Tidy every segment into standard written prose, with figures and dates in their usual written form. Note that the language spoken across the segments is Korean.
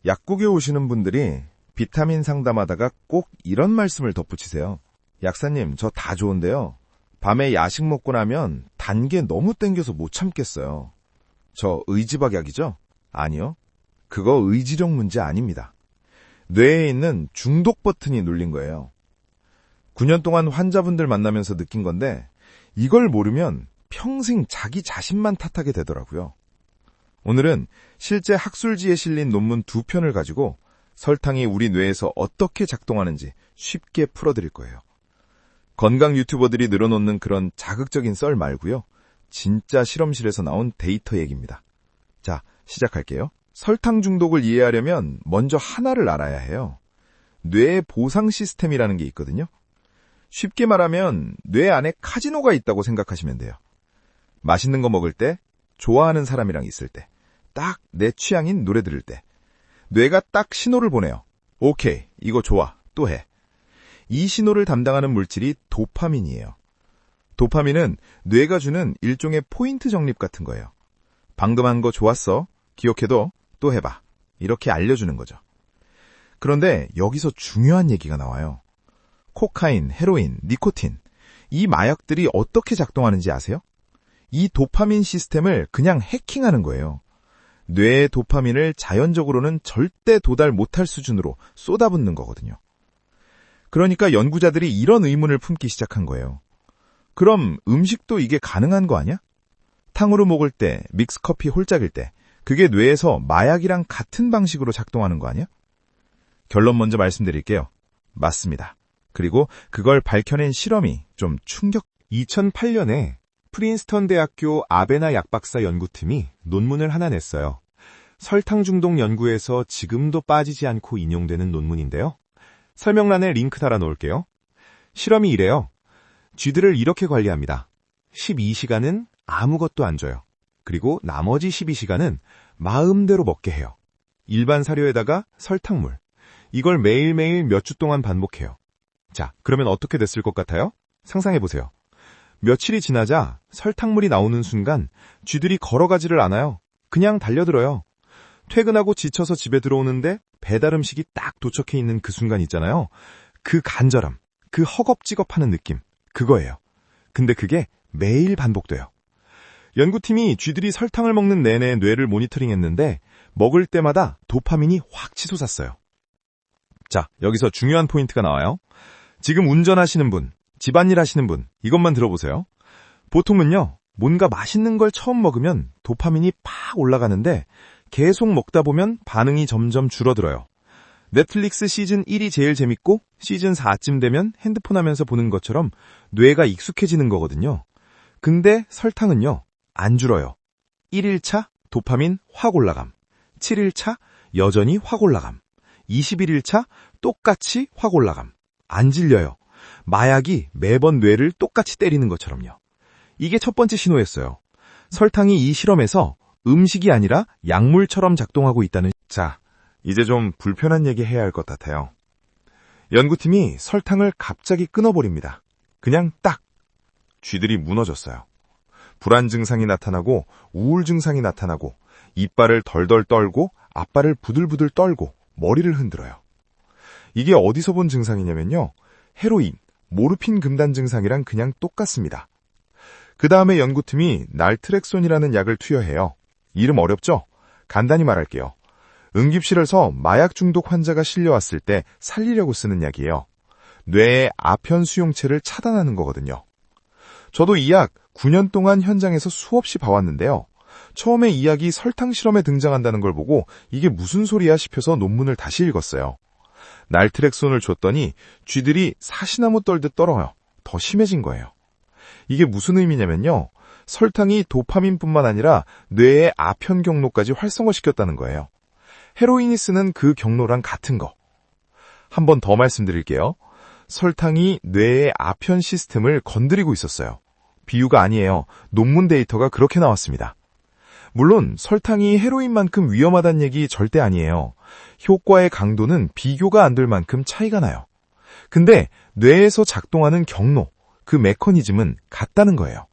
약국에 오시는 분들이 비타민 상담하다가 꼭 이런 말씀을 덧붙이세요. 약사님, 저 다 좋은데요. 밤에 야식 먹고 나면 단 게 너무 땡겨서 못 참겠어요. 저 의지박약이죠? 아니요. 그거 의지력 문제 아닙니다. 뇌에 있는 중독 버튼이 눌린 거예요. 9년 동안 환자분들 만나면서 느낀 건데 이걸 모르면 평생 자기 자신만 탓하게 되더라고요. 오늘은 실제 학술지에 실린 논문 2편을 가지고 설탕이 우리 뇌에서 어떻게 작동하는지 쉽게 풀어드릴 거예요. 건강 유튜버들이 늘어놓는 그런 자극적인 썰 말고요. 진짜 실험실에서 나온 데이터 얘기입니다. 자, 시작할게요. 설탕 중독을 이해하려면 먼저 하나를 알아야 해요. 뇌 보상 시스템이라는 게 있거든요. 쉽게 말하면 뇌 안에 카지노가 있다고 생각하시면 돼요. 맛있는 거 먹을 때, 좋아하는 사람이랑 있을 때, 딱 내 취향인 노래 들을 때, 뇌가 딱 신호를 보내요. 오케이, 이거 좋아, 또 해. 이 신호를 담당하는 물질이 도파민이에요. 도파민은 뇌가 주는 일종의 포인트 적립 같은 거예요. 방금 한 거 좋았어, 기억해둬, 또 해봐. 이렇게 알려주는 거죠. 그런데 여기서 중요한 얘기가 나와요. 코카인, 헤로인, 니코틴, 이 마약들이 어떻게 작동하는지 아세요? 이 도파민 시스템을 그냥 해킹하는 거예요. 뇌의 도파민을 자연적으로는 절대 도달 못할 수준으로 쏟아붓는 거거든요. 그러니까 연구자들이 이런 의문을 품기 시작한 거예요. 그럼 음식도 이게 가능한 거 아니야? 탕후루 먹을 때, 믹스커피 홀짝일 때, 그게 뇌에서 마약이랑 같은 방식으로 작동하는 거 아니야? 결론 먼저 말씀드릴게요. 맞습니다. 그리고 그걸 밝혀낸 실험이 좀 2008년에 프린스턴 대학교 아베나 약박사 연구팀이 논문을 하나 냈어요. 설탕 중독 연구에서 지금도 빠지지 않고 인용되는 논문인데요. 설명란에 링크 달아놓을게요. 실험이 이래요. 쥐들을 이렇게 관리합니다. 12시간은 아무것도 안 줘요. 그리고 나머지 12시간은 마음대로 먹게 해요. 일반 사료에다가 설탕물. 이걸 매일매일 몇 주 동안 반복해요. 자, 그러면 어떻게 됐을 것 같아요? 상상해보세요. 며칠이 지나자 설탕물이 나오는 순간 쥐들이 걸어가지를 않아요. 그냥 달려들어요. 퇴근하고 지쳐서 집에 들어오는데 배달 음식이 딱 도착해 있는 그 순간 있잖아요. 그 간절함, 그 허겁지겁하는 느낌, 그거예요. 근데 그게 매일 반복돼요. 연구팀이 쥐들이 설탕을 먹는 내내 뇌를 모니터링했는데 먹을 때마다 도파민이 확 치솟았어요. 자, 여기서 중요한 포인트가 나와요. 지금 운전하시는 분, 집안일 하시는 분, 이것만 들어보세요. 보통은요, 뭔가 맛있는 걸 처음 먹으면 도파민이 팍 올라가는데 계속 먹다 보면 반응이 점점 줄어들어요. 넷플릭스 시즌 1이 제일 재밌고 시즌 4쯤 되면 핸드폰 하면서 보는 것처럼 뇌가 익숙해지는 거거든요. 근데 설탕은요, 안 줄어요. 1일차 도파민 확 올라감, 7일차 여전히 확 올라감, 21일차 똑같이 확 올라감. 안 질려요. 마약이 매번 뇌를 똑같이 때리는 것처럼요. 이게 첫 번째 신호였어요. 설탕이 이 실험에서 음식이 아니라 약물처럼 작동하고 있다는. 자, 이제 좀 불편한 얘기 해야 할 것 같아요. 연구팀이 설탕을 갑자기 끊어버립니다. 그냥 딱. 쥐들이 무너졌어요. 불안 증상이 나타나고 우울 증상이 나타나고 이빨을 덜덜 떨고 앞발을 부들부들 떨고 머리를 흔들어요. 이게 어디서 본 증상이냐면요. 헤로인, 모르핀 금단 증상이랑 그냥 똑같습니다. 그 다음에 연구팀이 날트렉손이라는 약을 투여해요. 이름 어렵죠? 간단히 말할게요. 응급실에서 마약 중독 환자가 실려왔을 때 살리려고 쓰는 약이에요. 뇌의 아편 수용체를 차단하는 거거든요. 저도 이 약 9년 동안 현장에서 수없이 봐왔는데요. 처음에 이 약이 설탕 실험에 등장한다는 걸 보고 이게 무슨 소리야 싶어서 논문을 다시 읽었어요. 날트렉손을 줬더니 쥐들이 사시나무 떨듯 떨어요. 더 심해진 거예요. 이게 무슨 의미냐면요. 설탕이 도파민뿐만 아니라 뇌의 아편 경로까지 활성화시켰다는 거예요. 헤로인이 쓰는 그 경로랑 같은 거. 한 번 더 말씀드릴게요. 설탕이 뇌의 아편 시스템을 건드리고 있었어요. 비유가 아니에요. 논문 데이터가 그렇게 나왔습니다. 물론 설탕이 헤로인만큼 위험하다는 얘기 절대 아니에요. 효과의 강도는 비교가 안 될 만큼 차이가 나요. 근데 뇌에서 작동하는 경로, 그 메커니즘은 같다는 거예요.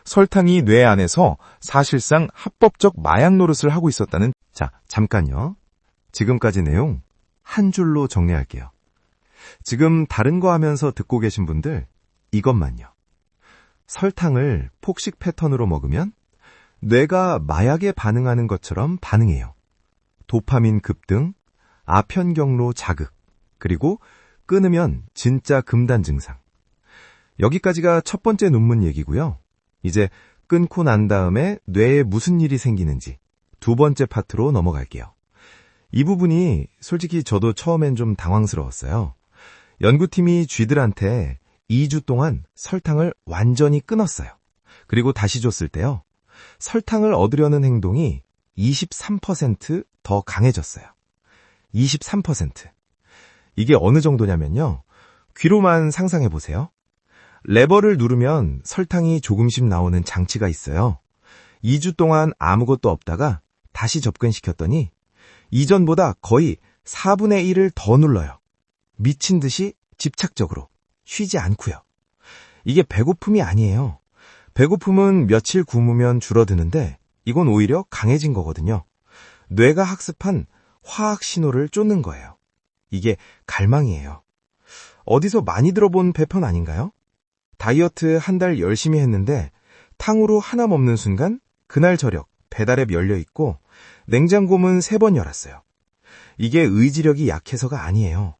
설탕이 뇌 안에서 사실상 합법적 마약 노릇을 하고 있었다는. 자, 잠깐요. 지금까지 내용 한 줄로 정리할게요. 지금 다른 거 하면서 듣고 계신 분들, 이것만요. 설탕을 폭식 패턴으로 먹으면 뇌가 마약에 반응하는 것처럼 반응해요. 도파민 급등, 아편경로 자극, 그리고 끊으면 진짜 금단 증상. 여기까지가 첫 번째 논문 얘기고요. 이제 끊고 난 다음에 뇌에 무슨 일이 생기는지 두 번째 파트로 넘어갈게요. 이 부분이 솔직히 저도 처음엔 좀 당황스러웠어요. 연구팀이 쥐들한테 2주 동안 설탕을 완전히 끊었어요. 그리고 다시 줬을 때요. 설탕을 얻으려는 행동이 23% 더 강해졌어요. 23%. 이게 어느 정도냐면요. 귀로만 상상해 보세요. 레버를 누르면 설탕이 조금씩 나오는 장치가 있어요. 2주 동안 아무것도 없다가 다시 접근시켰더니 이전보다 거의 4분의 1을 더 눌러요. 미친 듯이 집착적으로, 쉬지 않고요. 이게 배고픔이 아니에요. 배고픔은 며칠 굶으면 줄어드는데 이건 오히려 강해진 거거든요. 뇌가 학습한 화학 신호를 쫓는 거예요. 이게 갈망이에요. 어디서 많이 들어본 패턴 아닌가요? 다이어트 한 달 열심히 했는데 탕후루 하나 먹는 순간 그날 저녁 배달앱 열려있고 냉장고문 3번 열었어요. 이게 의지력이 약해서가 아니에요.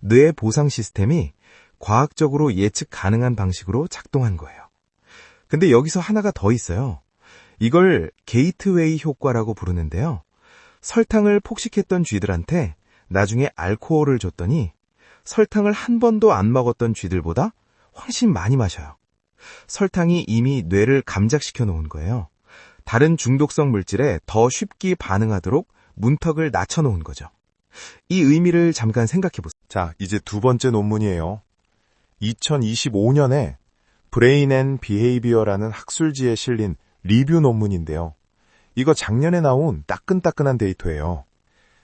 뇌 보상 시스템이 과학적으로 예측 가능한 방식으로 작동한 거예요. 근데 여기서 하나가 더 있어요. 이걸 게이트웨이 효과라고 부르는데요. 설탕을 폭식했던 쥐들한테 나중에 알코올을 줬더니 설탕을 한 번도 안 먹었던 쥐들보다 훨씬 많이 마셔요. 설탕이 이미 뇌를 감작시켜 놓은 거예요. 다른 중독성 물질에 더 쉽게 반응하도록 문턱을 낮춰 놓은 거죠. 이 의미를 잠깐 생각해 보세요. 자, 이제 두 번째 논문이에요. 2025년에 브레인 앤 비헤이비어라는 학술지에 실린 리뷰 논문인데요. 이거 작년에 나온 따끈따끈한 데이터예요.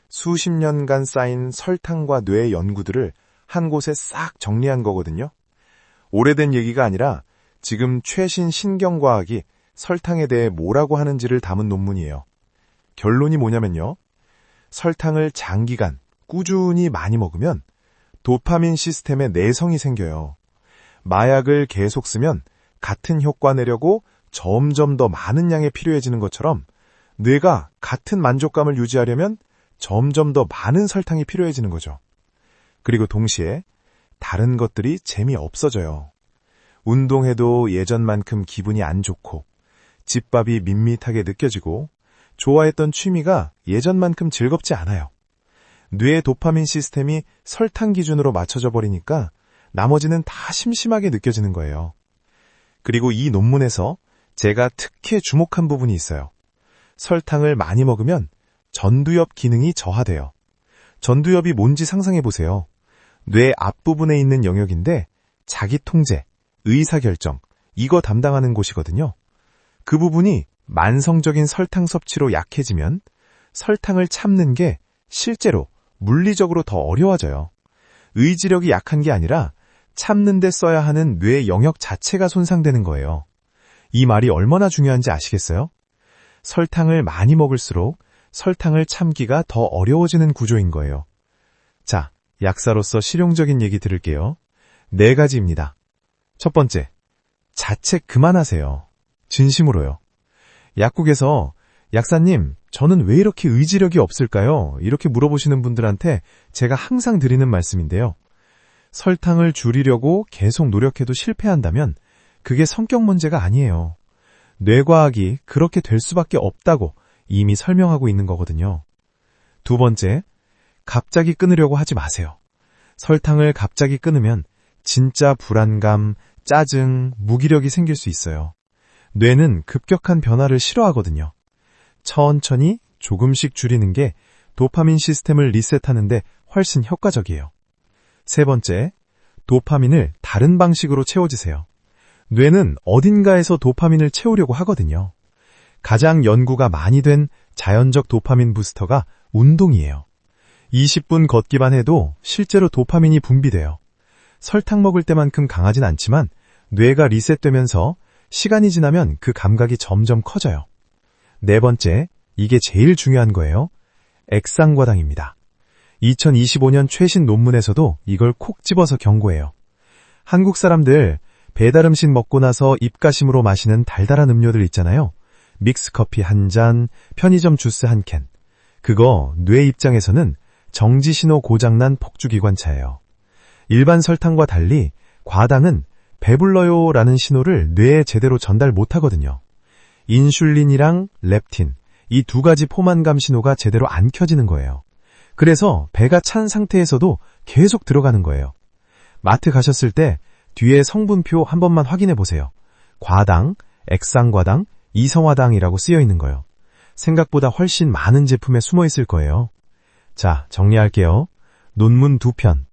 수십 년간 쌓인 설탕과 뇌 연구들을 한 곳에 싹 정리한 거거든요. 오래된 얘기가 아니라 지금 최신 신경과학이 설탕에 대해 뭐라고 하는지를 담은 논문이에요. 결론이 뭐냐면요. 설탕을 장기간 꾸준히 많이 먹으면 도파민 시스템에 내성이 생겨요. 마약을 계속 쓰면 같은 효과 내려고 점점 더 많은 양이 필요해지는 것처럼 뇌가 같은 만족감을 유지하려면 점점 더 많은 설탕이 필요해지는 거죠. 그리고 동시에 다른 것들이 재미없어져요. 운동해도 예전만큼 기분이 안 좋고 집밥이 밋밋하게 느껴지고 좋아했던 취미가 예전만큼 즐겁지 않아요. 뇌의 도파민 시스템이 설탕 기준으로 맞춰져 버리니까 나머지는 다 심심하게 느껴지는 거예요. 그리고 이 논문에서 제가 특히 주목한 부분이 있어요. 설탕을 많이 먹으면 전두엽 기능이 저하돼요. 전두엽이 뭔지 상상해 보세요. 뇌 앞부분에 있는 영역인데 자기 통제, 의사결정, 이거 담당하는 곳이거든요. 그 부분이 만성적인 설탕 섭취로 약해지면 설탕을 참는 게 실제로 물리적으로 더 어려워져요. 의지력이 약한 게 아니라 참는 데 써야 하는 뇌 영역 자체가 손상되는 거예요. 이 말이 얼마나 중요한지 아시겠어요? 설탕을 많이 먹을수록 설탕을 참기가 더 어려워지는 구조인 거예요. 자, 약사로서 실용적인 얘기 들을게요. 4가지입니다. 첫 번째, 자책 그만하세요. 진심으로요. 약국에서 약사님, 저는 왜 이렇게 의지력이 없을까요? 이렇게 물어보시는 분들한테 제가 항상 드리는 말씀인데요. 설탕을 줄이려고 계속 노력해도 실패한다면 그게 성격 문제가 아니에요. 뇌과학이 그렇게 될 수밖에 없다고 이미 설명하고 있는 거거든요. 두 번째, 갑자기 끊으려고 하지 마세요. 설탕을 갑자기 끊으면 진짜 불안감, 짜증, 무기력이 생길 수 있어요. 뇌는 급격한 변화를 싫어하거든요. 천천히 조금씩 줄이는 게 도파민 시스템을 리셋하는데 훨씬 효과적이에요. 세 번째, 도파민을 다른 방식으로 채워주세요. 뇌는 어딘가에서 도파민을 채우려고 하거든요. 가장 연구가 많이 된 자연적 도파민 부스터가 운동이에요. 20분 걷기만 해도 실제로 도파민이 분비돼요. 설탕 먹을 때만큼 강하진 않지만 뇌가 리셋되면서 시간이 지나면 그 감각이 점점 커져요. 네 번째, 이게 제일 중요한 거예요. 액상과당입니다. 2025년 최신 논문에서도 이걸 콕 집어서 경고해요. 한국 사람들 배달음식 먹고 나서 입가심으로 마시는 달달한 음료들 있잖아요. 믹스커피 한 잔, 편의점 주스 한 캔. 그거 뇌 입장에서는 정지신호 고장난 폭주기관차예요. 일반 설탕과 달리 과당은 배불러요 라는 신호를 뇌에 제대로 전달 못하거든요. 인슐린이랑 렙틴, 이 두 가지 포만감 신호가 제대로 안 켜지는 거예요. 그래서 배가 찬 상태에서도 계속 들어가는 거예요. 마트 가셨을 때 뒤에 성분표 한 번만 확인해 보세요. 과당, 액상과당, 이성화당이라고 쓰여 있는 거예요. 생각보다 훨씬 많은 제품에 숨어 있을 거예요. 자, 정리할게요. 논문 2편.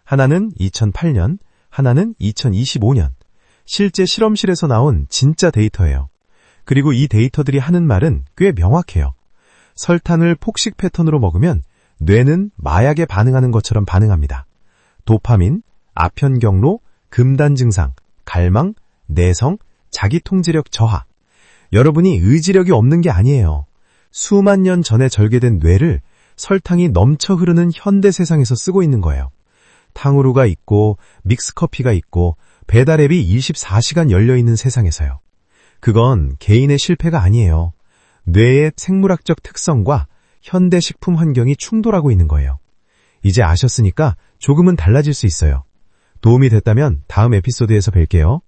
하나는 2008년, 하나는 2025년. 실제 실험실에서 나온 진짜 데이터예요. 그리고 이 데이터들이 하는 말은 꽤 명확해요. 설탕을 폭식 패턴으로 먹으면 뇌는 마약에 반응하는 것처럼 반응합니다. 도파민, 아편경로, 금단 증상, 갈망, 내성, 자기통제력 저하. 여러분이 의지력이 없는 게 아니에요. 수만 년 전에 절개된 뇌를 설탕이 넘쳐 흐르는 현대 세상에서 쓰고 있는 거예요. 탕후루가 있고 믹스커피가 있고 배달앱이 24시간 열려있는 세상에서요. 그건 개인의 실패가 아니에요. 뇌의 생물학적 특성과 현대 식품 환경이 충돌하고 있는 거예요. 이제 아셨으니까 조금은 달라질 수 있어요. 도움이 됐다면 다음 에피소드에서 뵐게요.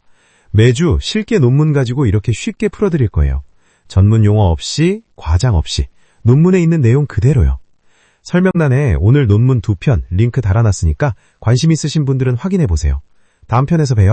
매주 실계 논문 가지고 이렇게 쉽게 풀어드릴 거예요. 전문 용어 없이, 과장 없이, 논문에 있는 내용 그대로요. 설명란에 오늘 논문 2편 링크 달아놨으니까 관심 있으신 분들은 확인해보세요. 다음 편에서 봬요.